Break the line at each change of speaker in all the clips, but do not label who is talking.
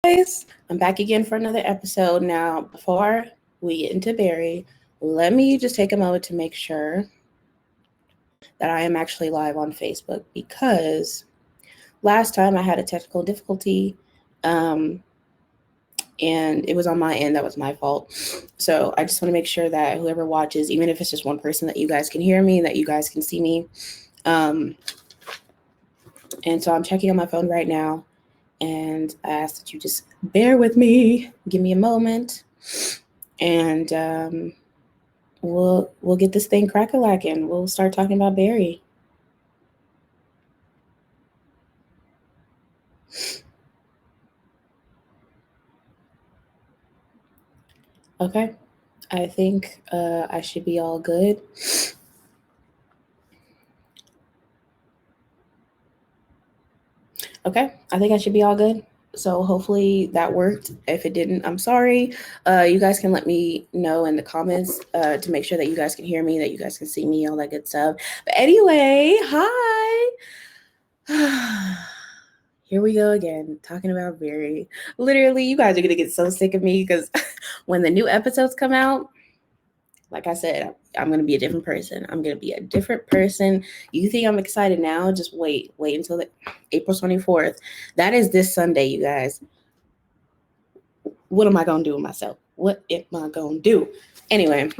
guys, I'm back again for another episode. Now, before we get into Barry, let me just take a moment to make sure that I am actually live on Facebook because last time I had a technical difficulty um, and it was on my end. That was my fault. So I just want to make sure that whoever watches, even if it's just one person, that you guys can hear me, that you guys can see me. And so I'm checking on my phone right now. And I ask that you just bear with me, give me a moment, and we'll get this thing crack-a-lacking. We'll start talking about Barry. Okay, I think I should be all good. Okay, I think I should be all good. So hopefully that worked. If it didn't, I'm sorry. You guys can let me know in the comments to make sure that you guys can hear me, that you guys can see me, all that good stuff. But anyway, hi. Here we go again, talking about Barry. Literally, you guys are going to get so sick of me because when the new episodes come out, like I said, I'm going to be a different person. I'm going to be a different person. You think I'm excited now? Just wait until April 24th. That is this Sunday, you guys. What am I going to do with myself? What am I going to do? Anyway,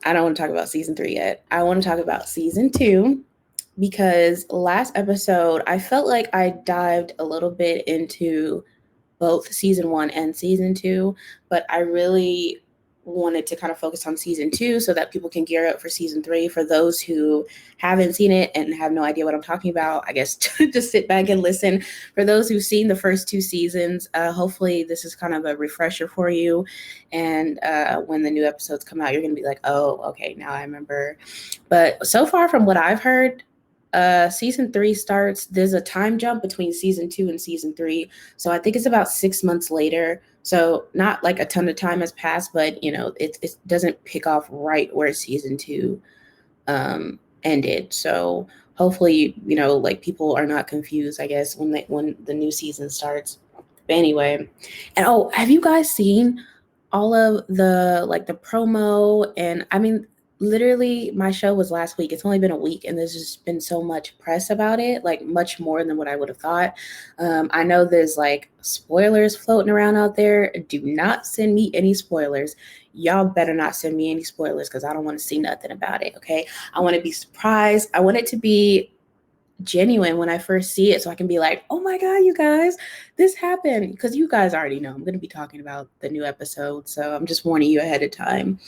I don't want to talk about season 3 yet. I want to talk about season 2 because last episode, I felt like I dived a little bit into both season 1 and season 2, but I really wanted to kind of focus on season 2 so that people can gear up for season 3. For those who haven't seen it and have no idea what I'm talking about, I guess just sit back and listen. For those who've seen the first 2 seasons, hopefully this is kind of a refresher for you. And when the new episodes come out, you're going to be like, oh, okay, now I remember. But so far from what I've heard, season 3 starts, there's a time jump between season 2 and season 3. So I think it's about 6 months later. So not like a ton of time has passed, but it doesn't pick off right where season 2 ended. So hopefully, like people are not confused, I guess, when the new season starts. But anyway, and have you guys seen all of the promo? And I mean, literally my show was last week. It's only been a week and there's just been so much press about it, like much more than what I would have thought. I know there's like spoilers floating around out there. Do not send me any spoilers. Y'all better not send me any spoilers because I don't want to see nothing about it. Okay, I want to be surprised. I want it to be genuine when I first see it so I can be like, oh my God, you guys, this happened. Because you guys already know I'm going to be talking about the new episode. So I'm just warning you ahead of time.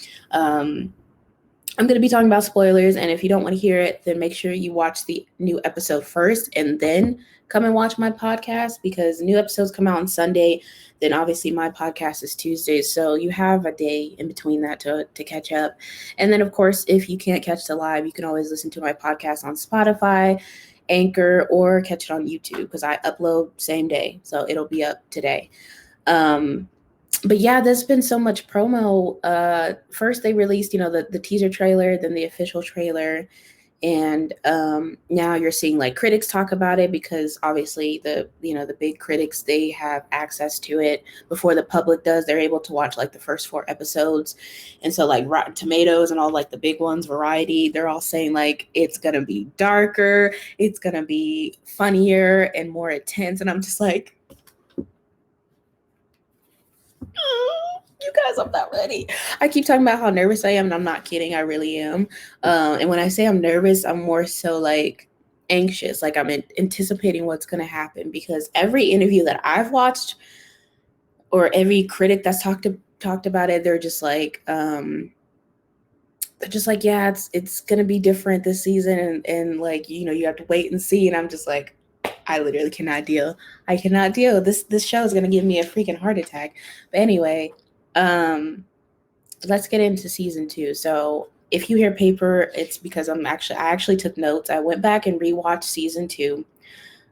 I'm going to be talking about spoilers, and if you don't want to hear it, then make sure you watch the new episode first and then come and watch my podcast, because new episodes come out on Sunday. Then obviously my podcast is Tuesdays, so you have a day in between that to catch up. And then, of course, if you can't catch the live, you can always listen to my podcast on Spotify, Anchor, or catch it on YouTube because I upload same day, so it'll be up today. But yeah, there's been so much promo. First they released, the teaser trailer, then the official trailer. And now you're seeing like critics talk about it because obviously the big critics, they have access to it before the public does. They're able to watch like the first 4 episodes. And so like Rotten Tomatoes and all like the big ones, Variety, they're all saying like it's going to be darker, it's going to be funnier and more intense. And I'm just like, you guys, I'm not ready. I keep talking about how nervous I am, and I'm not kidding. I really am. And when I say I'm nervous, I'm more so like anxious. Like I'm anticipating what's going to happen, because every interview that I've watched or every critic that's talked about it, they're just like, yeah, it's going to be different this season. And like, you have to wait and see. And I'm just like, I literally cannot deal. I cannot deal. This show is going to give me a freaking heart attack. But anyway, let's get into season 2. So if you hear paper, it's because I actually took notes. I went back and rewatched season 2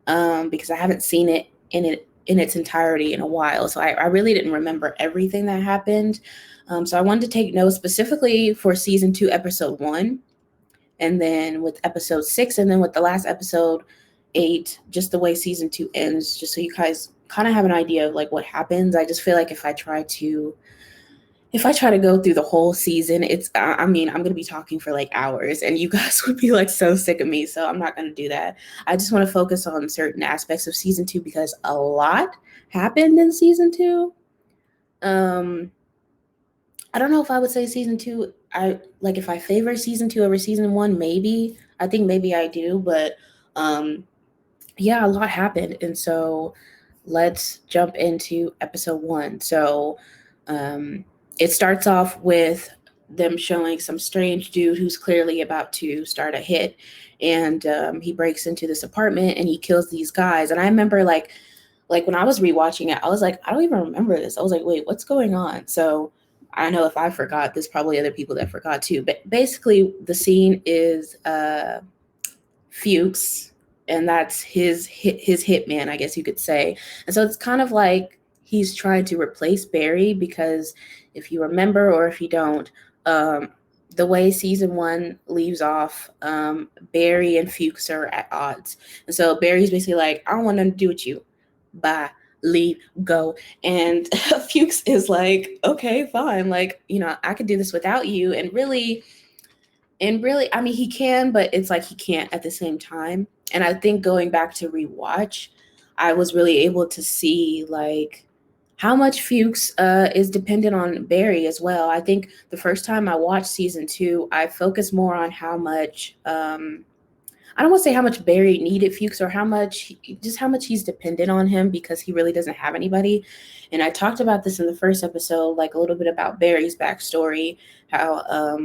because I haven't seen it in its entirety in a while. So I really didn't remember everything that happened. So I wanted to take notes specifically for season 2, episode 1, and then with episode 6, and then with the last episode 8, just the way season 2 ends, just so you guys kind of have an idea of like what happens. I just feel like if I try to go through the whole season, I mean, I'm going to be talking for like hours and you guys would be like so sick of me. So I'm not going to do that. I just want to focus on certain aspects of season 2 because a lot happened in season 2. I don't know if I would say season 2, if I favor season 2 over season 1, maybe. I think maybe I do, but um yeah, a lot happened. And so let's jump into episode 1. So it starts off with them showing some strange dude who's clearly about to start a hit. And he breaks into this apartment and he kills these guys. And I remember like when I was rewatching it, I was like, I don't even remember this. I was like, wait, what's going on? So I know if I forgot, there's probably other people that forgot too. But basically, the scene is Fuchs, and that's his hitman, I guess you could say. And so it's kind of like he's trying to replace Barry because if you remember or if you don't, the way season 1 leaves off, Barry and Fuchs are at odds. And so Barry's basically like, I don't want nothing to do with you. Bye. Leave, go. And Fuchs is like, okay, fine. Like, I could do this without you. And really, I mean, he can, but it's like he can't at the same time. And I think going back to rewatch, I was really able to see like how much Fuchs is dependent on Barry as well. I think the first time I watched season 2, I focused more on how much I don't want to say how much Barry needed Fuchs or how much he's dependent on him because he really doesn't have anybody. And I talked about this in the first episode, like a little bit about Barry's backstory, how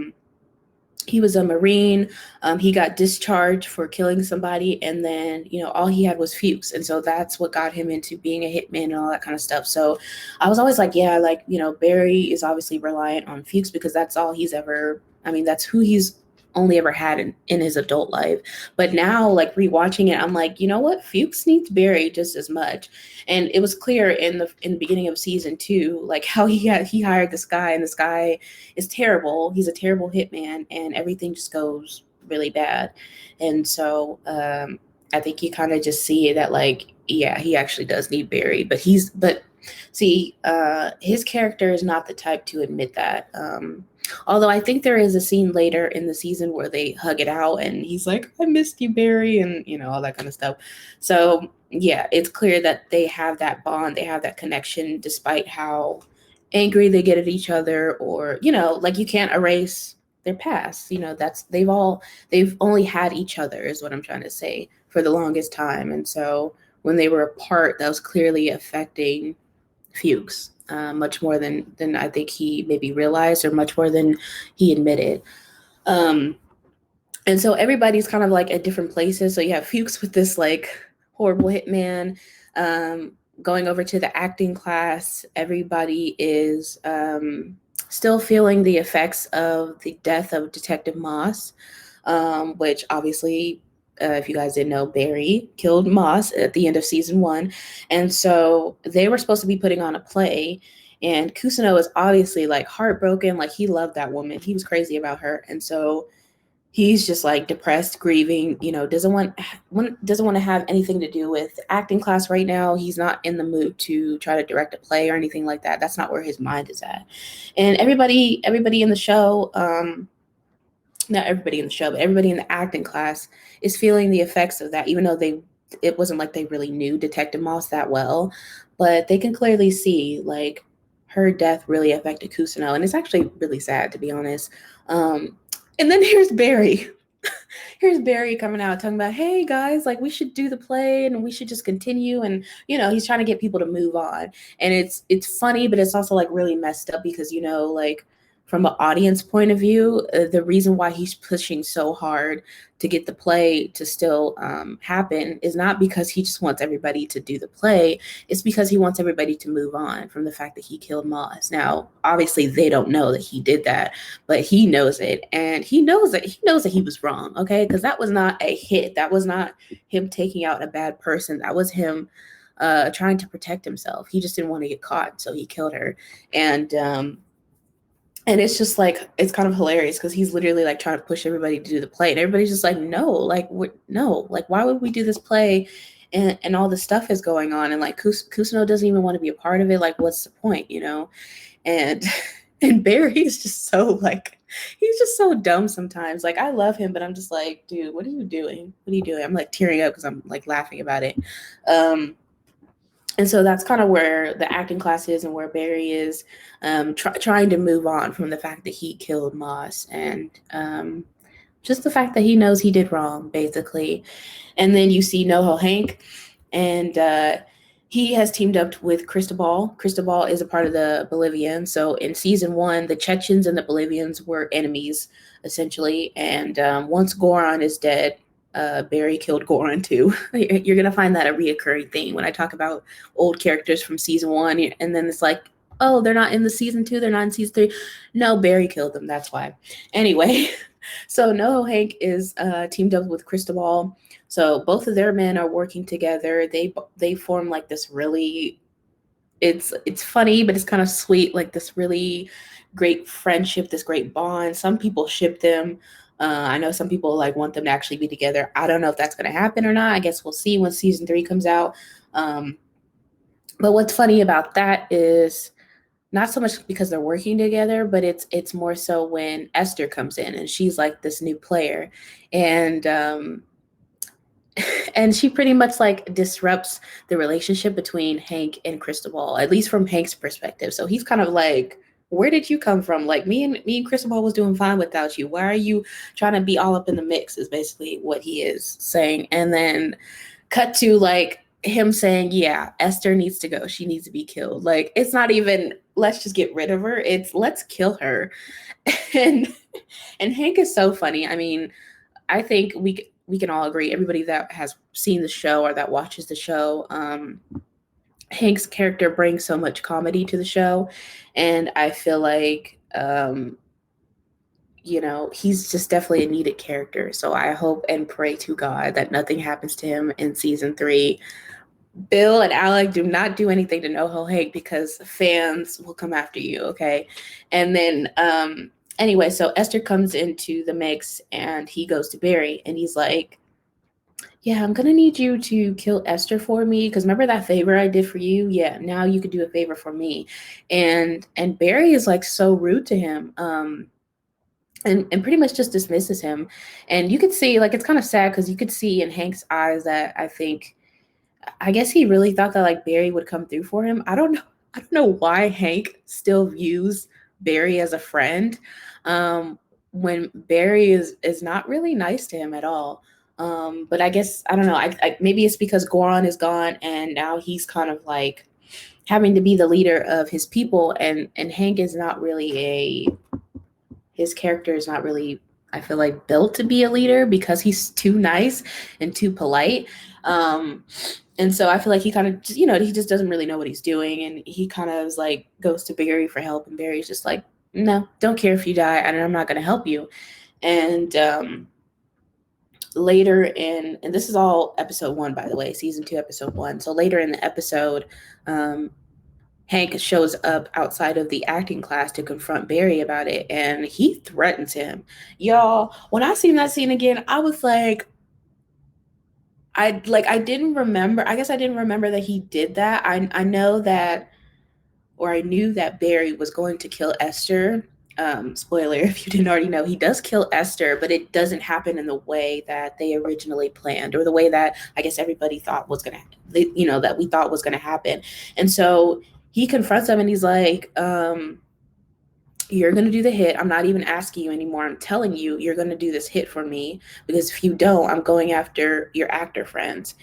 he was a Marine. He got discharged for killing somebody. And then, all he had was Fuchs. And so that's what got him into being a hitman and all that kind of stuff. So I was always like, yeah, like, Barry is obviously reliant on Fuchs because that's all he's ever, that's who he's only ever had in his adult life. But now, like rewatching it, I'm like, you know what? Fuchs needs Barry just as much. And it was clear in the beginning of season 2, like how he hired this guy, and this guy is terrible. He's a terrible hitman, and everything just goes really bad. And so I think you kind of just see that, like, yeah, he actually does need Barry, but his character is not the type to admit that. Although I think there is a scene later in the season where they hug it out and he's like, I missed you, Barry, and all that kind of stuff. So yeah, it's clear that they have that bond, they have that connection, despite how angry they get at each other, or, like you can't erase their past. They've only had each other is what I'm trying to say for the longest time. And so when they were apart, that was clearly affecting Fuchs. Much more than I think he maybe realized, or much more than he admitted. And so everybody's kind of like at different places. So you have Fuchs with this like horrible hitman going over to the acting class. Everybody is still feeling the effects of the death of Detective Moss, which obviously, if you guys didn't know, Barry killed Moss at the end of season 1. And so they were supposed to be putting on a play, and Kusino is obviously like heartbroken. Like he loved that woman. He was crazy about her. And so he's just like depressed, grieving, doesn't want to have anything to do with acting class right now. He's not in the mood to try to direct a play or anything like that. That's not where his mind is at. And everybody in the show, not everybody in the show, but everybody in the acting class is feeling the effects of that, even though it wasn't like they really knew Detective Moss that well, but they can clearly see like her death really affected Kusino. And it's actually really sad, to be honest. And then here's Barry. Here's Barry coming out talking about, hey guys, like we should do the play and we should just continue. And, he's trying to get people to move on. And it's funny, but it's also like really messed up because, like, from an audience point of view, the reason why he's pushing so hard to get the play to still happen is not because he just wants everybody to do the play. It's because he wants everybody to move on from the fact that he killed Moss. Now, obviously, they don't know that he did that, but he knows it, and he knows that he was wrong. Okay, because that was not a hit. That was not him taking out a bad person. That was him trying to protect himself. He just didn't want to get caught, so he killed her. And it's just like, it's kind of hilarious because he's literally like trying to push everybody to do the play. And everybody's just like, no, like, no, like, why would we do this play and all this stuff is going on, and like Kusuno doesn't even want to be a part of it. Like, what's the point, you know? And and Barry is just so like, he's just so dumb sometimes. Like, I love him, but I'm just like, dude, what are you doing? What are you doing? I'm like tearing up because I'm like laughing about it. And so that's kind of where the acting class is and where Barry is, trying to move on from the fact that he killed Moss, and just the fact that he knows he did wrong, basically. And then you see NoHo Hank, and he has teamed up with Cristobal. Cristobal is a part of the Bolivians. So in season 1, the Chechens and the Bolivians were enemies, essentially. And once Goron is dead, Barry killed Goron too. You're gonna find that a reoccurring theme when I talk about old characters from season 1, and then it's like, oh, they're not in the season 2, they're not in season 3. No, Barry killed them. That's why. Anyway, so NoHo Hank is teamed up with Cristobal. So both of their men are working together. They form like this really, it's funny, but it's kind of sweet, like this really great friendship, this great bond. Some people ship them. I know some people like want them to actually be together. I don't know if that's going to happen or not. I guess we'll see when season 3 comes out. But what's funny about that is not so much because they're working together, but it's more so when Esther comes in and she's like this new player, and and she pretty much like disrupts the relationship between Hank and Cristobal, at least from Hank's perspective. So he's kind of like, where did you come from? Like, me and Cristobal was doing fine without you. Why are you trying to be all up in the mix, is basically what he is saying. And then cut to like him saying, yeah, Esther needs to go. She needs to be killed. Like, it's not even, let's just get rid of her. It's, let's kill her. and and Hank is so funny. I mean, I think we can all agree, everybody that has seen the show or that watches the show, Hank's character brings so much comedy to the show, and I feel like you know, he's just definitely a needed character. So I hope and pray to God that nothing happens to him in season 3. Bill and Alec, do not do anything to NoHo Hank because fans will come after you, okay? And then anyway, so Esther comes into the mix and he goes to Barry and he's like, yeah, I'm gonna need you to kill Esther for me, because remember that favor I did for you? Yeah, now you could do a favor for me. And Barry is like so rude to him. And pretty much just dismisses him. And you could see, like, it's kind of sad because you could see in Hank's eyes that I guess he really thought that like Barry would come through for him. I don't know why Hank still views Barry as a friend, when Barry is not really nice to him at all. But I guess I don't know. Maybe it's because Goron is gone and now he's kind of like having to be the leader of his people, and Hank is not really his character is not really, I feel like, built to be a leader because he's too nice and too polite. And so I feel like he kind of, you know, he just doesn't really know what he's doing. And he kind of is like, goes to Barry for help. And Barry's just like, no, don't care if you die. And I'm not going to help you. And later and this is all episode 1, by the way, season 2, episode 1. So later in the episode, Hank shows up outside of the acting class to confront Barry about it, and he threatens him. Y'all, when I seen that scene again, I was like, I didn't remember. I guess I didn't remember that he did that. I know that, or I knew that Barry was going to kill Esther. Spoiler, if you didn't already know, he does kill Esther, but it doesn't happen in the way that they originally planned, or the way that I guess everybody thought was gonna, you know, that we thought was gonna happen. And so he confronts him and he's like, you're going to do the hit. I'm not even asking you anymore. I'm telling you, you're going to do this hit for me, because if you don't, I'm going after your actor friends.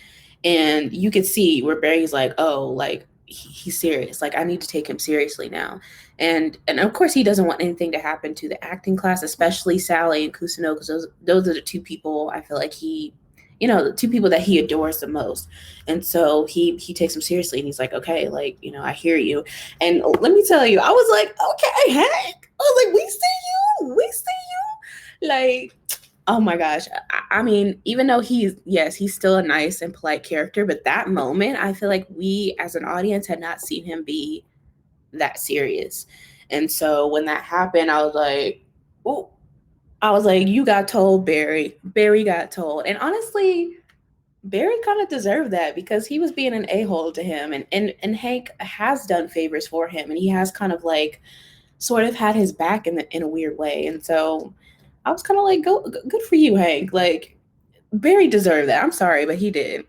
And you could see where Barry's like, oh, like he's serious. Like, I need to take him seriously now. And of course he doesn't want anything to happen to the acting class, especially Sally and Kusuno, because those are the 2 people I feel like he, you know, the 2 people that he adores the most. And so he takes him seriously, and he's like, okay, like, you know, I hear you. And let me tell you, I was like, okay, Hank. I was like, we see you. Like, oh my gosh. I mean, even though he's still a nice and polite character, but that moment, I feel like we as an audience had not seen him be that serious. And so when that happened, I was like, oh, I was like, you got told, Barry. Barry got told. And honestly, Barry kind of deserved that because he was being an a-hole to him, and Hank has done favors for him, and he has kind of like sort of had his back in a weird way. And so I was kind of like, go good for you, Hank. Like, Barry deserved that. I'm sorry, but he did.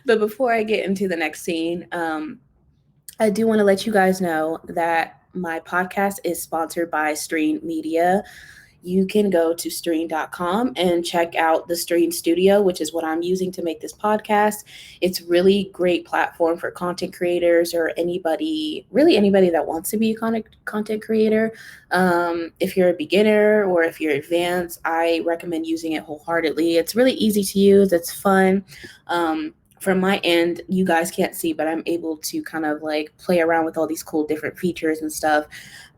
But before I get into the next scene, I do want to let you guys know that my podcast is sponsored by Streann Media. You can go to Streann.com and check out the Streann Studio, which is what I'm using to make this podcast. It's really great platform for content creators or anybody, really anybody that wants to be a content creator. If you're a beginner or if you're advanced, I recommend using it wholeheartedly. It's really easy to use. It's fun. From my end, you guys can't see, but I'm able to kind of like play around with all these cool different features and stuff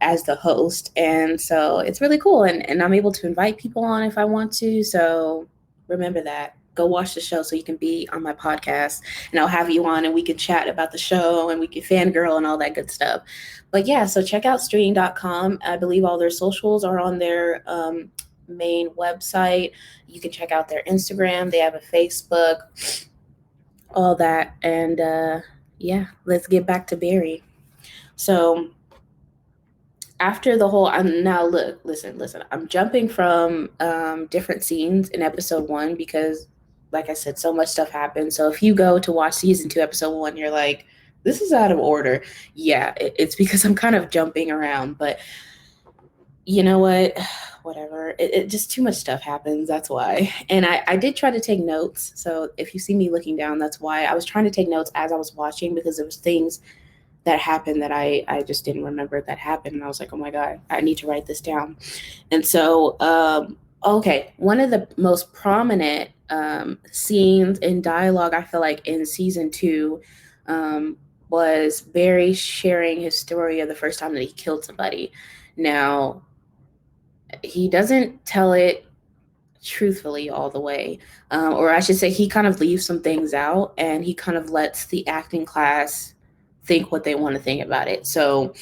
as the host. And so it's really cool. And I'm able to invite people on if I want to. So remember that. Go watch the show so you can be on my podcast, and I'll have you on and we can chat about the show and we can fangirl and all that good stuff. But yeah, so check out Streann.com. I believe all their socials are on their main website. You can check out their Instagram. They have a Facebook, all that. And yeah, let's get back to Barry. So after the whole, I'm now listen, I'm jumping from different scenes in episode 1 because like I said, so much stuff happened. So if you go to watch season 2 episode 1, you're like, this is out of order. Yeah, it's because I'm kind of jumping around, but you know what, whatever, it just too much stuff happens, that's why. And I did try to take notes, so if you see me looking down, that's why. I was trying to take notes as I was watching because there was things that happened that I just didn't remember that happened, and I was like, oh my god, I need to write this down. And so okay, one of the most prominent scenes in dialogue, I feel like, in season 2 was Barry sharing his story of the first time that he killed somebody. Now, he doesn't tell it truthfully all the way, or I should say he kind of leaves some things out and he kind of lets the acting class think what they want to think about it. So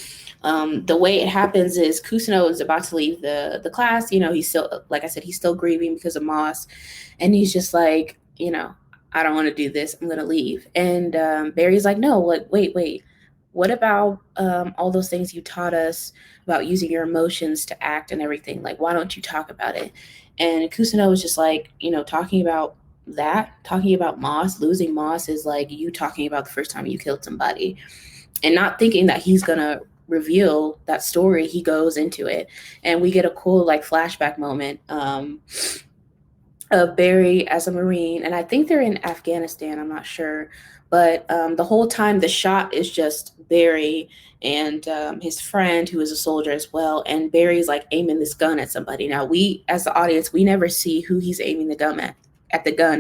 the way it happens is Kusino is about to leave the class. You know, he's still, like I said, he's still grieving because of Moss, and he's just like, you know, I don't want to do this, I'm gonna leave. And Barry's like, no, like, wait, what about all those things you taught us about using your emotions to act and everything? Like, why don't you talk about it? And Kusino was just like, you know, talking about Moss, losing Moss is like you talking about the first time you killed somebody. And not thinking that he's gonna reveal that story, he goes into it. And we get a cool like flashback moment of Barry as a Marine, and I think they're in Afghanistan, I'm not sure. But the whole time the shot is just Barry and his friend who is a soldier as well. And Barry's like aiming this gun at somebody. Now we, as the audience, we never see who he's aiming the gun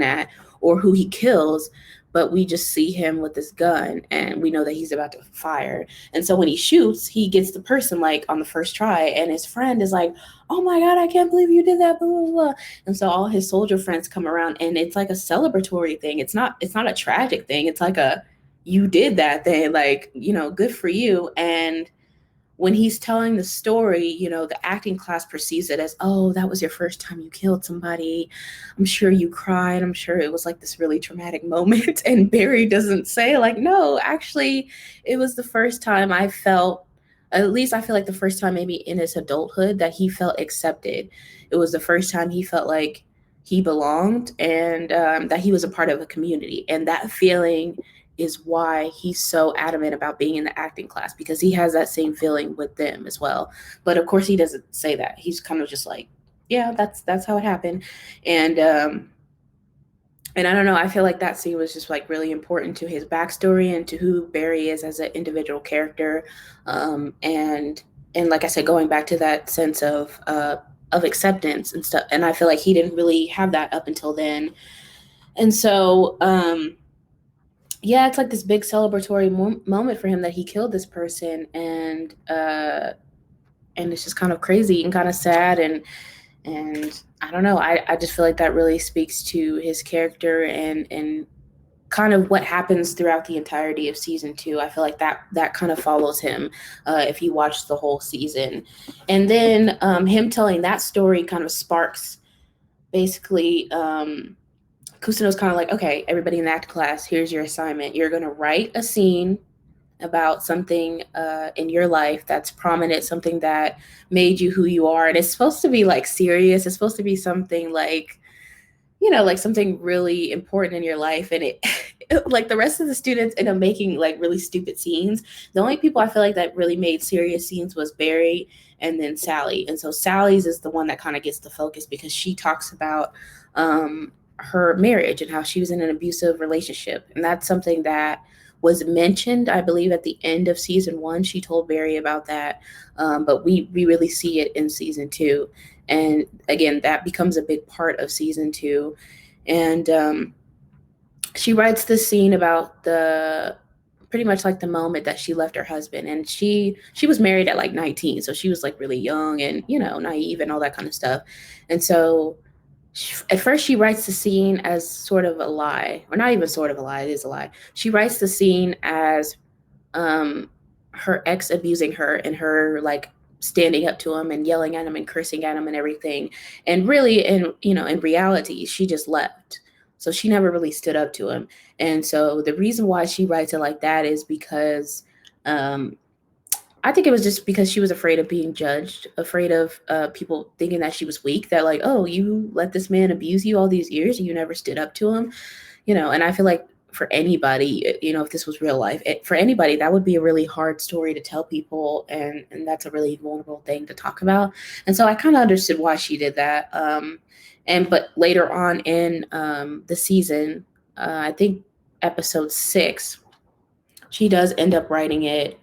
at, or who he kills, but we just see him with this gun and we know that he's about to fire. And so when he shoots, he gets the person like on the first try, and his friend is like, oh my god, I can't believe you did that, blah blah blah. And so all his soldier friends come around, and it's like a celebratory thing. It's not a tragic thing. It's like a, you did that thing, like, you know, good for you. And when he's telling the story, you know, the acting class perceives it as, oh, that was your first time you killed somebody. I'm sure you cried. I'm sure it was like this really traumatic moment. And Barry doesn't say like, no, actually, it was the first time I felt, at least I feel like the first time maybe in his adulthood that he felt accepted. It was the first time he felt like he belonged, and that he was a part of a community. And that feeling is why he's so adamant about being in the acting class, because he has that same feeling with them as well. But of course he doesn't say that. He's kind of just like, yeah, that's how it happened. And I don't know, I feel like that scene was just like really important to his backstory and to who Barry is as an individual character. And like I said, going back to that sense of acceptance and stuff. And I feel like he didn't really have that up until then. And so yeah, it's like this big celebratory moment for him that he killed this person. And it's just kind of crazy and kind of sad. And I don't know, I just feel like that really speaks to his character and kind of what happens throughout the entirety of season 2. I feel like that kind of follows him if you watch the whole season. And then him telling that story kind of sparks basically Kusano's kind of like, okay, everybody in the act class, here's your assignment. You're going to write a scene about something in your life that's prominent, something that made you who you are. And it's supposed to be like serious. It's supposed to be something like, like something really important in your life. And it, like the rest of the students end up making like really stupid scenes. The only people I feel like that really made serious scenes was Barry and then Sally. And so Sally's is the one that kind of gets the focus because she talks about her marriage and how she was in an abusive relationship. And that's something that was mentioned, I believe, at the end of season 1. She told Barry about that, but we really see it in season 2. And again, that becomes a big part of season 2. And she writes this scene about the pretty much like the moment that she left her husband. And she was married at like 19, so she was like really young and naive and all that kind of stuff. And so at first she writes the scene as sort of a lie, or not even sort of a lie, it is a lie. She writes the scene as her ex abusing her and her like standing up to him and yelling at him and cursing at him and everything. And really, in reality, she just left. So she never really stood up to him. And so the reason why she writes it like that is because I think it was just because she was afraid of being judged, afraid of people thinking that she was weak, that like, oh, you let this man abuse you all these years and you never stood up to him, and I feel like for anybody, if this was real life, for anybody, that would be a really hard story to tell people. And that's a really vulnerable thing to talk about. And so I kind of understood why she did that. But later on in the season, I think episode 6, she does end up writing it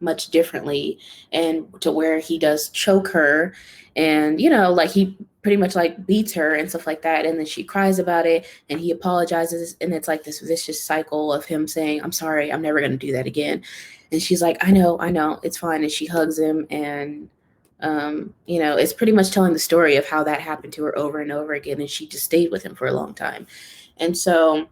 much differently, and to where he does choke her and like he pretty much like beats her and stuff like that, and then she cries about it and he apologizes, and it's like this vicious cycle of him saying, I'm sorry, I'm never going to do that again. And she's like, I know, it's fine. And she hugs him, and it's pretty much telling the story of how that happened to her over and over again, and she just stayed with him for a long time. And so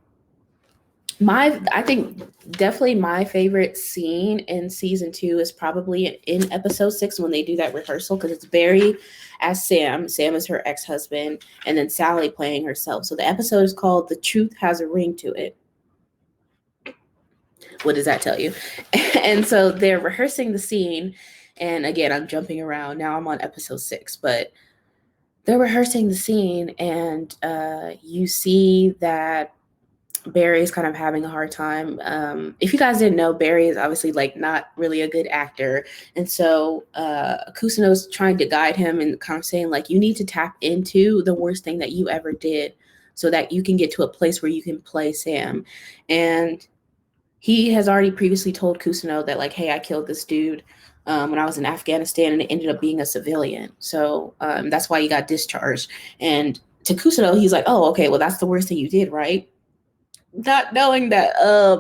I think definitely my favorite scene in season 2 is probably in episode 6 when they do that rehearsal, because it's Barry as Sam. Sam is her ex-husband, and then Sally playing herself. So the episode is called "The Truth Has a Ring to It." What does that tell you? And so they're rehearsing the scene, and again, I'm jumping around. Now I'm on episode 6, but they're rehearsing the scene, and you see that Barry's kind of having a hard time. If you guys didn't know, Barry is obviously like not really a good actor. And so Kusano's trying to guide him and kind of saying like, you need to tap into the worst thing that you ever did so that you can get to a place where you can play Sam. And he has already previously told Kusano that like, hey, I killed this dude when I was in Afghanistan, and it ended up being a civilian. So that's why he got discharged. And to Kusano, he's like, oh, okay, well, that's the worst thing you did, right? Not knowing that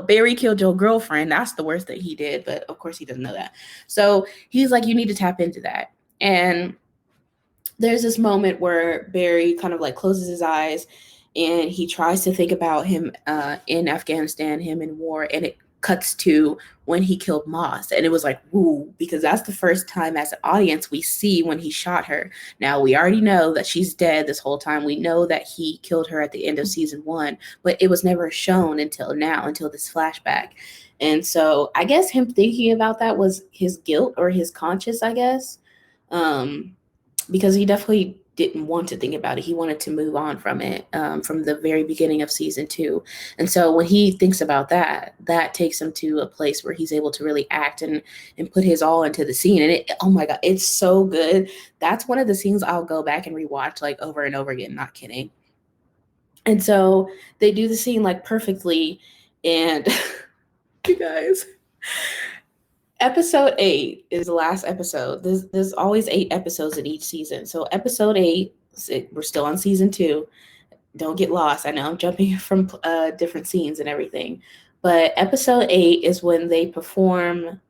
Barry killed your girlfriend, that's the worst that he did, but of course he doesn't know that. So he's like, you need to tap into that. And there's this moment where Barry kind of like closes his eyes and he tries to think about him in Afghanistan, him in war, and it cuts to when he killed Moss. And it was like, woo, because that's the first time as an audience we see when he shot her. Now, we already know that she's dead this whole time. We know that he killed her at the end of season 1, but it was never shown until now, until this flashback. And so I guess him thinking about that was his guilt or his conscience, I guess, because he definitely didn't want to think about it. He wanted to move on from it from the very beginning of season 2. And so when he thinks about that, that takes him to a place where he's able to really act and put his all into the scene. And it, oh my God, it's so good. That's one of the scenes I'll go back and rewatch like over and over again, not kidding. And so they do the scene like perfectly. And you guys, episode 8 is the last episode. There's always 8 episodes in each season. So episode 8, we're still on season 2. Don't get lost. I know I'm jumping from different scenes and everything. But episode 8 is when they perform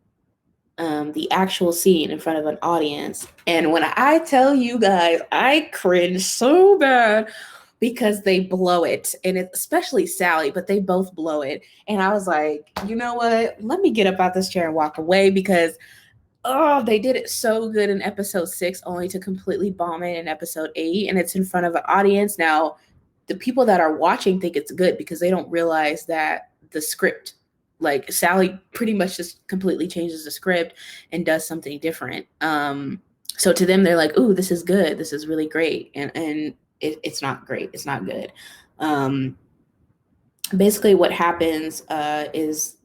the actual scene in front of an audience. And when I tell you guys, I cringe so bad because they blow it, and especially Sally, but they both blow it. And I was like, you know what? Let me get up out this chair and walk away, because they did it so good in episode 6, only to completely bomb it in episode 8, and it's in front of an audience. Now, the people that are watching think it's good because they don't realize that the script, like Sally pretty much just completely changes the script and does something different. So to them, they're like, "Ooh, this is good. This is really great," and it's not great. It's not good. Basically, what happens is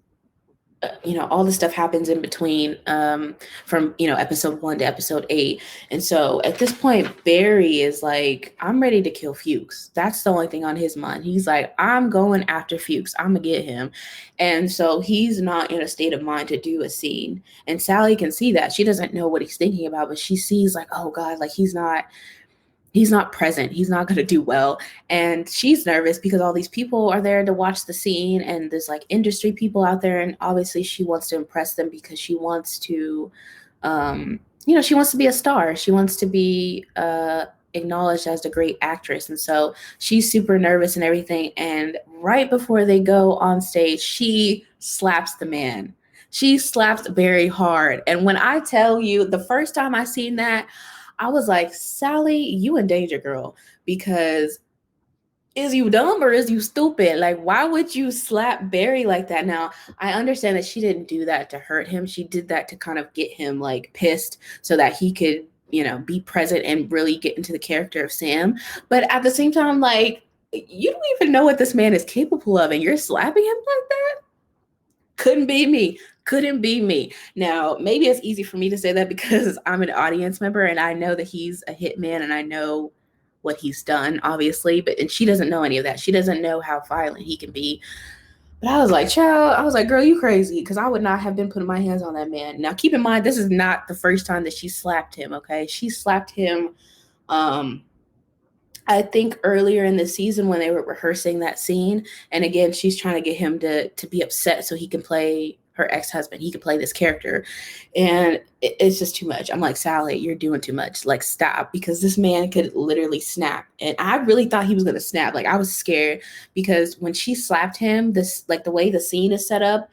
all this stuff happens in between, from episode 1 to episode 8. And so at this point, Barry is like, I'm ready to kill Fuchs. That's the only thing on his mind. He's like, I'm going after Fuchs. I'm gonna get him. And so he's not in a state of mind to do a scene, and Sally can see that. She doesn't know what he's thinking about, but she sees like, oh god, like he's not present. He's not going to do well. And she's nervous because all these people are there to watch the scene, and there's like industry people out there. And obviously she wants to impress them because she wants to, she wants to be a star. She wants to be acknowledged as the great actress. And so she's super nervous and everything. And right before they go on stage, she slaps the man. She slaps very hard. And when I tell you, the first time I seen that, I was like, Sally, you in danger, girl, because is you dumb or is you stupid? Like, why would you slap Barry like that? Now, I understand that she didn't do that to hurt him. She did that to kind of get him like pissed so that he could, be present and really get into the character of Sam. But at the same time, like, you don't even know what this man is capable of, and you're slapping him like that? Couldn't be me. Couldn't be me. Now, maybe it's easy for me to say that because I'm an audience member and I know that he's a hitman and I know what he's done, obviously, and she doesn't know any of that. She doesn't know how violent he can be. But I was like, child, girl, you crazy, because I would not have been putting my hands on that man. Now, keep in mind, this is not the first time that she slapped him, okay? She slapped him, I think earlier in the season when they were rehearsing that scene. And again, she's trying to get him to be upset so he can play her ex-husband. He can play this character. And it's just too much. I'm like, Sally, you're doing too much. Like, stop, because this man could literally snap. And I really thought he was going to snap. Like, I was scared because when she slapped him, this, like the way the scene is set up,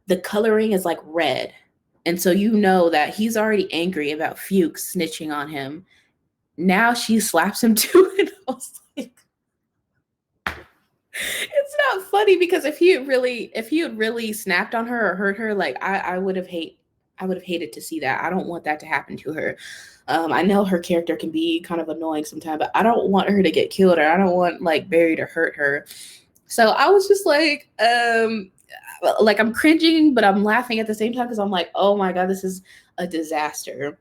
the coloring is like red. And so you know that he's already angry about Fuchs snitching on him. Now she slaps him too, and I was like, it's not funny, because if he had really snapped on her or hurt her, like I would have hated to see that. I don't want that to happen to her. I know her character can be kind of annoying sometimes, but I don't want her to get killed, or I don't want like Barry to hurt her. So I was just like I'm cringing, but I'm laughing at the same time because I'm like, oh my god, this is a disaster.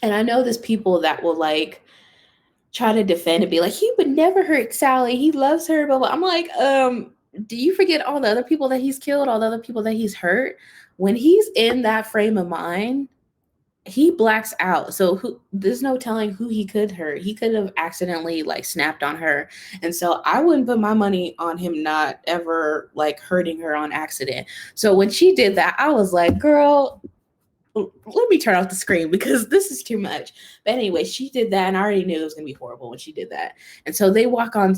And I know there's people that will like try to defend and be like, he would never hurt Sally. He loves her. But I'm like, do you forget all the other people that he's killed, all the other people that he's hurt? When he's in that frame of mind, he blacks out. So there's no telling who he could hurt. He could have accidentally like snapped on her. And so I wouldn't put my money on him not ever like hurting her on accident. So when she did that, I was like, girl, let me turn off the screen because this is too much. But anyway, she did that, and I already knew it was going to be horrible when she did that. And so they walk on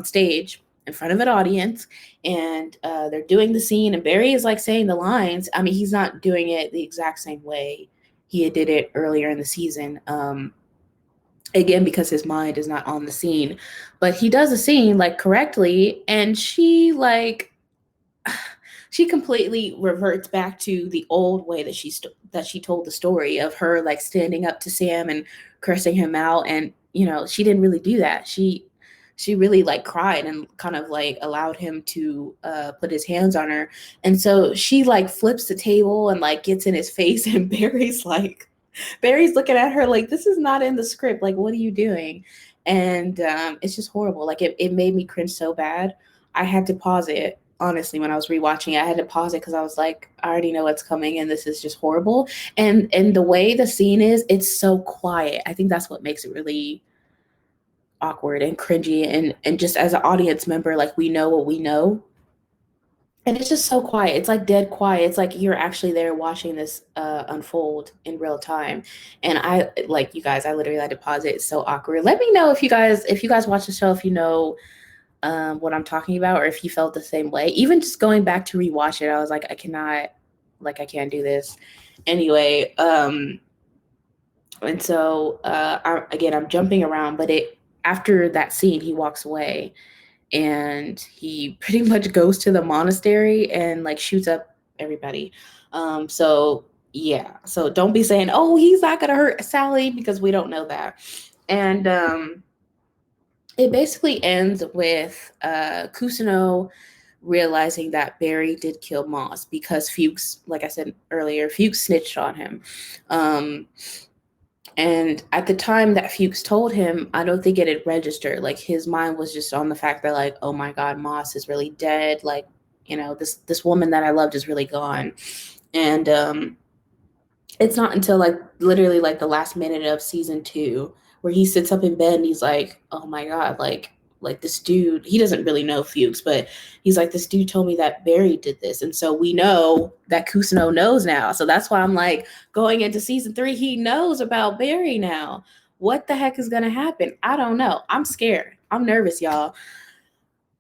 stage in front of an audience, and they're doing the scene, and Barry is like saying the lines. I mean, he's not doing it the exact same way he did it earlier in the season. Again, because his mind is not on the scene, but he does the scene like correctly, and she completely reverts back to the old way that she told the story of her like standing up to Sam and cursing him out. And she didn't really do that. She really like cried and kind of like allowed him to put his hands on her. And so she like flips the table and like gets in his face, and Barry's looking at her like, this is not in the script. Like, what are you doing? And it's just horrible. Like it made me cringe so bad. I had to pause it. Honestly, when I was rewatching it, I had to pause it because I was like, I already know what's coming, and this is just horrible. And the way the scene is, it's so quiet. I think that's what makes it really awkward and cringy. And just as an audience member, like, we know what we know, and it's just so quiet. It's like dead quiet. It's like you're actually there watching this unfold in real time. And I like, you guys, I literally had to pause it. It's so awkward. Let me know if you guys watch the show, if you know what I'm talking about, or if you felt the same way. Even just going back to rewatch it, I was like, I can't do this. Anyway, and so I'm jumping around, but after that scene, he walks away and he pretty much goes to the monastery and like shoots up everybody. So yeah, so don't be saying, oh, he's not gonna hurt Sally, because we don't know that. And it basically ends with Kusuno realizing that Barry did kill Moss because Fuchs, like I said earlier, Fuchs snitched on him. Um, and at the time that Fuchs told him, I don't think it had registered. Like his mind was just on the fact that, like, oh my God, Moss is really dead. Like, you know, this woman that I loved is really gone. And it's not until like literally like the last minute of season 2 where he sits up in bed and he's like, oh my God, like this dude, he doesn't really know Fuchs, but he's like, this dude told me that Barry did this. And so we know that Kusuno knows now. So that's why I'm like, going into season 3, he knows about Barry now. What the heck is going to happen? I don't know. I'm scared. I'm nervous, y'all.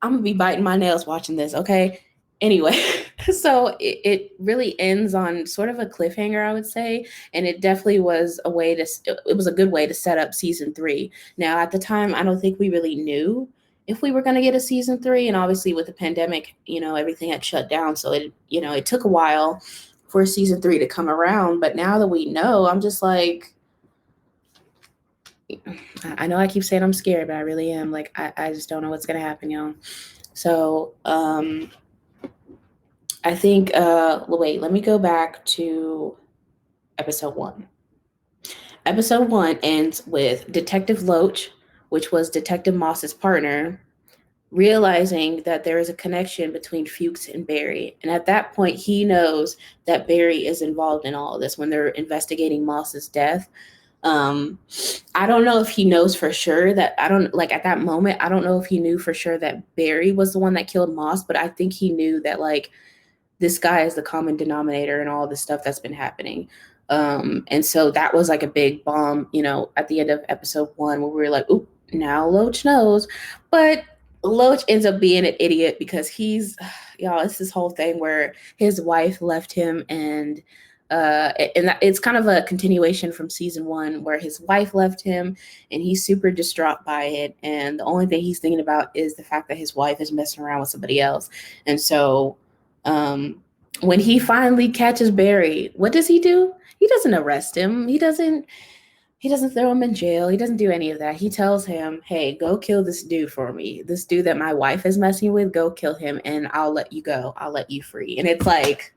I'm going to be biting my nails watching this, okay? Anyway, so it really ends on sort of a cliffhanger, I would say. And it definitely was a way to, it was a good way to set up season 3. Now, at the time, I don't think we really knew if we were going to get a season 3. And obviously with the pandemic, you know, everything had shut down. So it, you know, it took a while for season 3 to come around. But now that we know, I'm just like, I know I keep saying I'm scared, but I really am. Like, I just don't know what's going to happen, y'all. So, I think, wait, let me go back to episode 1. Episode 1 ends with Detective Loach, which was Detective Moss's partner, realizing that there is a connection between Fuchs and Barry. And at that point, he knows that Barry is involved in all of this when they're investigating Moss's death. I don't know if he knows for sure that, I don't, like, at that moment, I don't know if he knew for sure that Barry was the one that killed Moss, but I think he knew that, like, this guy is the common denominator in all the stuff that's been happening. And so that was like a big bomb, you know, at the end of episode 1 where we were like, oop, now Loach knows. But Loach ends up being an idiot because he's, y'all, it's this whole thing where his wife left him, and it's kind of a continuation from season 1 where his wife left him and he's super distraught by it. And the only thing he's thinking about is the fact that his wife is messing around with somebody else. And so when he finally catches Barry, what does he do? He doesn't arrest him. He doesn't throw him in jail. He doesn't do any of that. He tells him, hey, go kill this dude for me. This dude that my wife is messing with, go kill him and I'll let you go. I'll let you free. And it's like,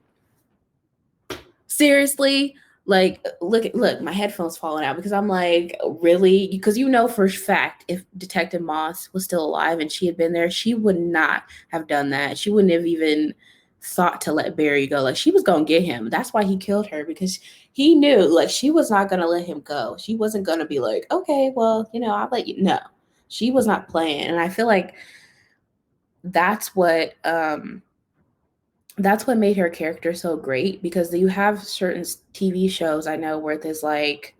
seriously? Like, look, my headphones falling out because I'm like, really? Because you know for a fact if Detective Moss was still alive and she had been there, she would not have done that. She wouldn't have even thought to let Barry go. Like, she was gonna get him. That's why he killed her, because he knew, like, she was not gonna let him go. She wasn't gonna be like, okay, well, you know, I'll let you. No, she was not playing. And I feel like that's what made her character so great, because you have certain TV shows I know where there's like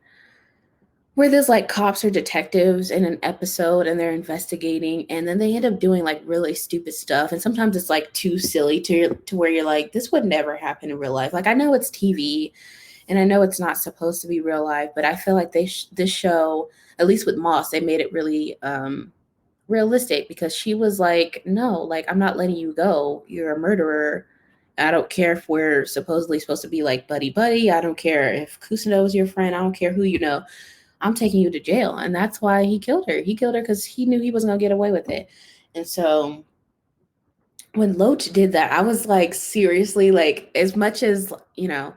cops or detectives in an episode and they're investigating and then they end up doing like really stupid stuff, and sometimes it's like too silly to where you're like, this would never happen in real life. Like, I know it's TV and I know it's not supposed to be real life, but I feel like this show, at least with Moss, they made it really realistic, because she was like, no, like, I'm not letting you go. You're a murderer. I don't care if we're supposedly supposed to be like buddy buddy. I don't care if Kusuno is your friend. I don't care who you know. I'm taking you to jail. And that's why he killed her. He killed her because he knew he wasn't going to get away with it. And so when Loach did that, I was like, seriously, like, as much as, you know,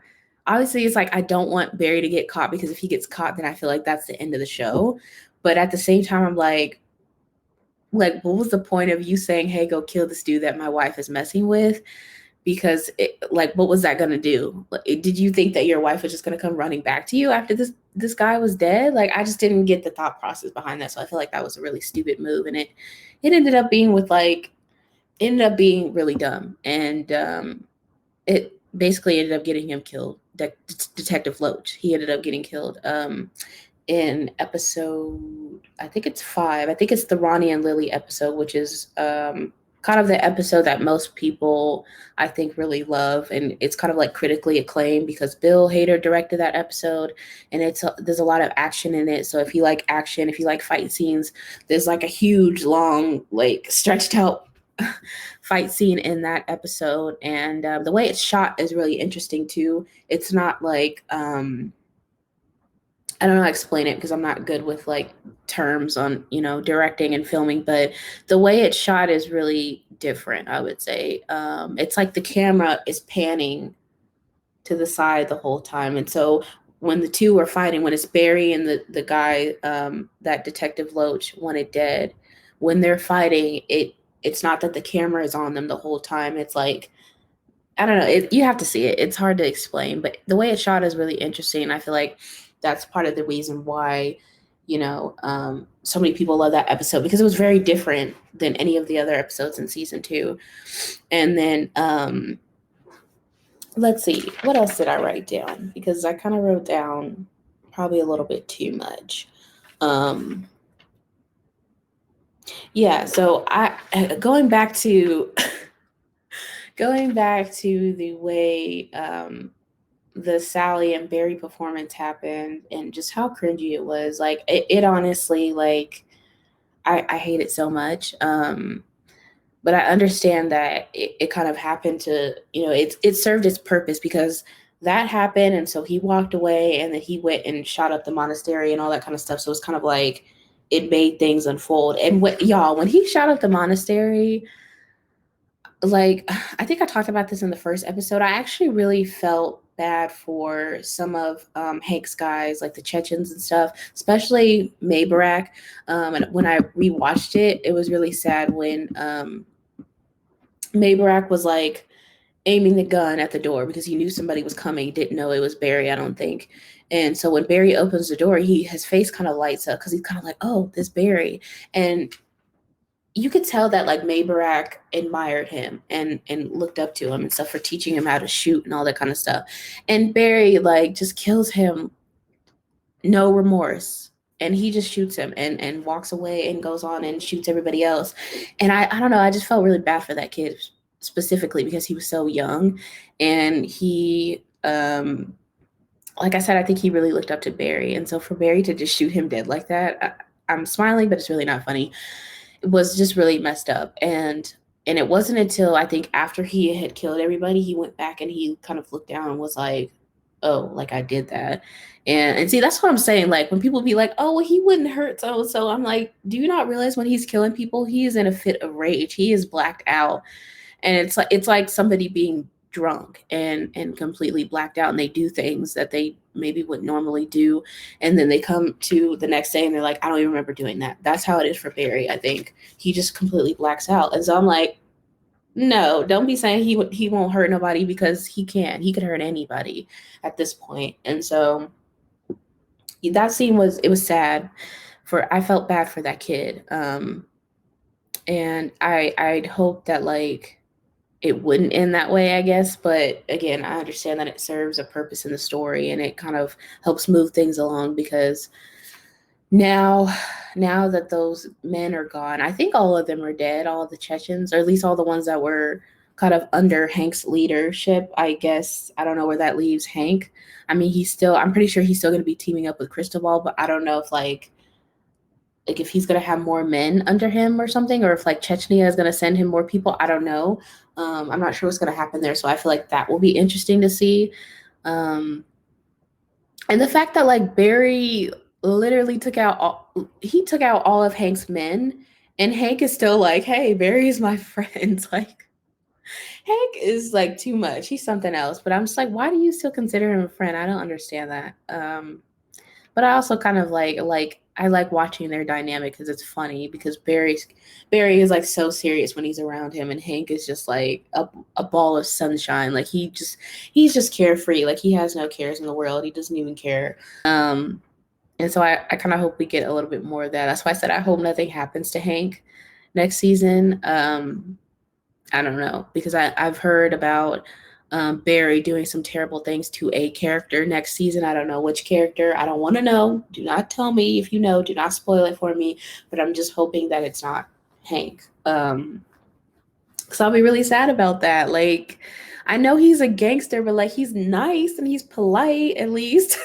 obviously it's like, I don't want Barry to get caught, because if he gets caught, then I feel like that's the end of the show. But at the same time, I'm like, what was the point of you saying, hey, go kill this dude that my wife is messing with? Because like, what was that going to do? Did you think that your wife was just going to come running back to you after this guy was dead? Like, I just didn't get the thought process behind that. So I feel like that was a really stupid move. And it ended up being really dumb. And it basically ended up getting him killed. Detective Loach, he ended up getting killed in episode, I think it's 5. I think it's the Ronnie and Lily episode, which is kind of the episode that most people I think really love, and it's kind of like critically acclaimed because Bill Hader directed that episode, and there's a lot of action in it. So if you like action, if you like fight scenes, there's like a huge, long, like stretched out fight scene in that episode, and the way it's shot is really interesting too. It's not like I don't know how to explain it because I'm not good with like terms on, directing and filming, but the way it's shot is really different, I would say. It's like the camera is panning to the side the whole time. And so when the two are fighting, when it's Barry and the guy that Detective Loach wanted dead, when they're fighting, it's not that the camera is on them the whole time. It's like, I don't know. You have to see it. It's hard to explain, but the way it's shot is really interesting. I feel like that's part of the reason why, so many people love that episode because it was very different than any of the other episodes in season 2. And then, let's see, what else did I write down? Because I kind of wrote down probably a little bit too much. Yeah. So going back to the way, the Sally and Barry performance happened and just how cringy it was. Like it honestly, like I hate it so much. But I understand that it kind of happened to, it served its purpose because that happened. And so he walked away and then he went and shot up the monastery and all that kind of stuff. So it's kind of like it made things unfold. And when he shot up the monastery, like I think I talked about this in the first episode, I actually really felt bad for some of Hank's guys, like the Chechens and stuff, especially Maybarak. And when I rewatched it, it was really sad when Maybarak was like aiming the gun at the door because he knew somebody was coming. He didn't know it was Barry, I don't think. And so when Barry opens the door, his face kind of lights up because he's kind of like, oh, this Barry. And you could tell that like Maybarak admired him and looked up to him and stuff for teaching him how to shoot and all that kind of stuff. And Barry like just kills him, no remorse. And he just shoots him and walks away and goes on and shoots everybody else. And I don't know, I just felt really bad for that kid specifically because he was so young. And he like I said, I think he really looked up to Barry. And so for Barry to just shoot him dead like that, I'm smiling, but it's really not funny. It was just really messed up. And it wasn't until I think after he had killed everybody, he went back and he kind of looked down and was like, oh, like I did that. And see, that's what I'm saying. Like when people be like, oh, well, he wouldn't hurt so I'm like, do you not realize when he's killing people, he is in a fit of rage. He is blacked out. And it's like somebody being drunk and completely blacked out and they do things that they maybe would normally do, and then they come to the next day and they're like, I don't even remember doing that. That's how it is for Barry. I think he just completely blacks out. And so I'm like, no, don't be saying he won't hurt nobody because he could hurt anybody at this point. And so that scene was sad. I felt bad for that kid. And I'd hope that like it wouldn't end that way, I guess. But again, I understand that it serves a purpose in the story and it kind of helps move things along because now that those men are gone, I think all of them are dead, all of the Chechens, or at least all the ones that were kind of under Hank's leadership, I guess. I don't know where that leaves Hank. I mean, I'm pretty sure he's still going to be teaming up with Cristobal, but I don't know if like if he's going to have more men under him or something, or if like Chechnya is going to send him more people. I don't know. I'm not sure what's going to happen there. So I feel like that will be interesting to see. And the fact that like Barry literally took out all of Hank's men, and Hank is still like, hey, Barry is my friend. Like Hank is like too much. He's something else. But I'm just like, why do you still consider him a friend? I don't understand that. But I also kind of like I like watching their dynamic because it's funny because Barry is like so serious when he's around him, and Hank is just like a ball of sunshine. Like he's just carefree. Like he has no cares in the world. He doesn't even care. And so I kind of hope we get a little bit more of that. That's why I said I hope nothing happens to Hank next season. I don't know, because I've heard about Barry doing some terrible things to a character next season. I don't know which character. I don't want to know. Do not tell me if you know. Do not spoil it for me. But I'm just hoping that it's not Hank. because I'll be really sad about that. Like, I know he's a gangster, but like he's nice and he's polite at least.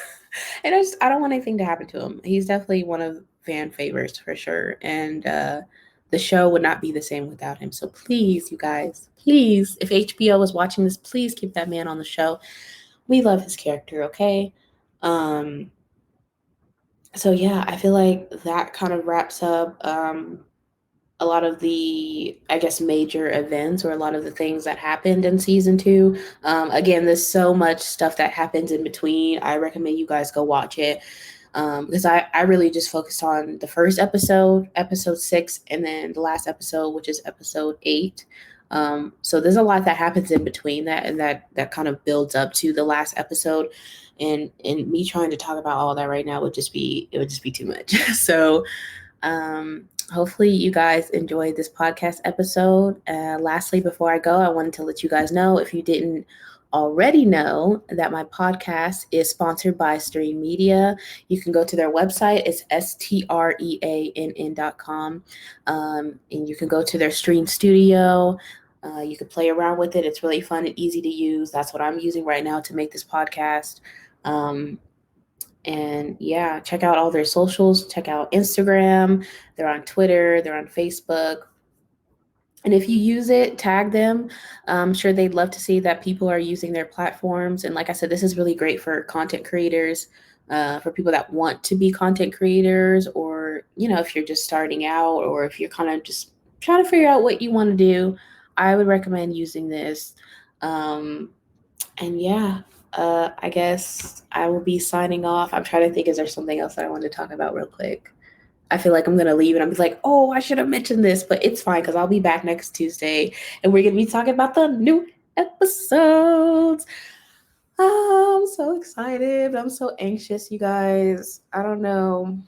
And I don't want anything to happen to him. He's definitely one of fan favorites for sure. And the show would not be the same without him. So please, you guys, please, if HBO was watching this, please keep that man on the show. We love his character, okay? Um, so yeah, I feel like that kind of wraps up a lot of the, I guess, major events or a lot of the things that happened in season two. Again, there's so much stuff that happens in between. I recommend you guys go watch it because I really just focused on the first episode, episode 6, and then the last episode, which is episode 8. So there's a lot that happens in between that, and that kind of builds up to the last episode. And me trying to talk about all that right now would just be too much. So hopefully you guys enjoyed this podcast episode. Lastly, before I go, I wanted to let you guys know, if you didn't already know, that my podcast is sponsored by Streann Media. You can go to their website. It's streann.com. And you can go to their Streann studio. You can play around with it. It's really fun and easy to use. That's what I'm using right now to make this podcast. And yeah, check out all their socials. Check out Instagram. They're on Twitter. They're on Facebook. And if you use it, tag them. I'm sure they'd love to see that people are using their platforms. And like I said, this is really great for content creators, for people that want to be content creators, or, if you're just starting out, or if you're kind of just trying to figure out what you want to do. I would recommend using this. And yeah, I guess I will be signing off. I'm trying to think, is there something else that I want to talk about real quick? I feel like I'm going to leave and I'm like, oh, I should have mentioned this, but it's fine because I'll be back next Tuesday and we're going to be talking about the new episodes. I'm so excited. I'm so anxious, you guys. I don't know.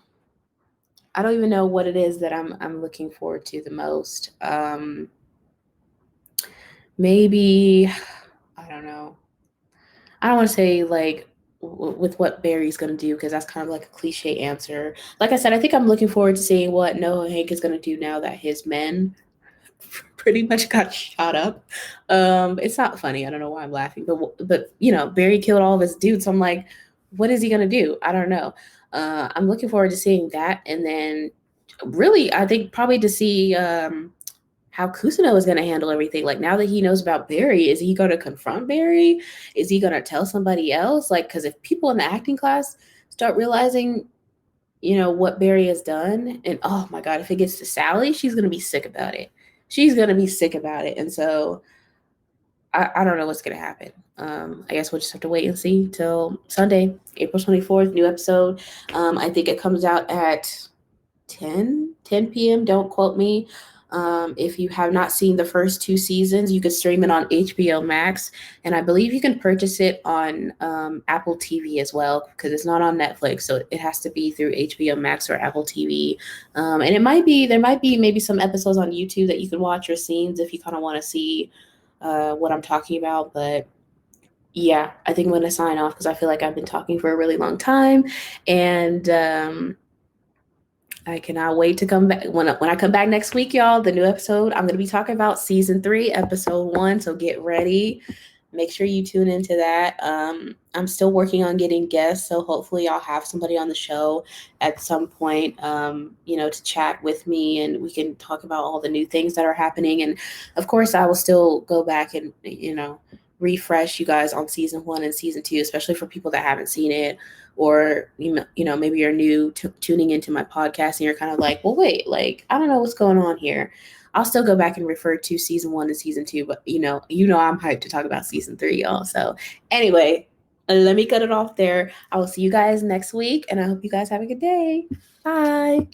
I don't even know what it is that I'm looking forward to the most. Maybe, I don't know. I don't want to say like with what Barry's going to do, because that's kind of like a cliche answer. Like I said, I think I'm looking forward to seeing what Noah Hank is going to do now that his men pretty much got shot up. It's not funny. I don't know why I'm laughing, but Barry killed all of his dudes. So I'm like, what is he going to do? I don't know. I'm looking forward to seeing that. And then really, I think probably to see how Kusino is going to handle everything. Like, now that he knows about Barry, is he going to confront Barry? Is he going to tell somebody else? Like, because if people in the acting class start realizing, what Barry has done, and oh my God, if it gets to Sally, she's going to be sick about it. She's going to be sick about it. And so I don't know what's going to happen. I guess we'll just have to wait and see till Sunday, April 24th, new episode. I think it comes out at 10 p.m. Don't quote me. If you have not seen the first 2 seasons, you can stream it on HBO Max, and I believe you can purchase it on Apple TV as well, because it's not on Netflix, so it has to be through HBO Max or Apple TV. And there might be maybe some episodes on YouTube that you can watch, or scenes, if you kind of want to see what I'm talking about. But yeah, I think I'm going to sign off because I feel like I've been talking for a really long time, and I cannot wait to come back. When I come back next week, y'all, the new episode, I'm going to be talking about season 3, episode 1. So get ready. Make sure you tune into that. I'm still working on getting guests, so hopefully I'll have somebody on the show at some point, to chat with me, and we can talk about all the new things that are happening. And of course, I will still go back and, refresh you guys on season 1 and season 2, especially for people that haven't seen it, or maybe you're new tuning into my podcast and you're kind of like, well, wait, like, I don't know what's going on here. I'll still go back and refer to season 1 and season 2, but I'm hyped to talk about season 3, y'all. So anyway, let me cut it off there. I will see you guys next week, and I hope you guys have a good day. Bye.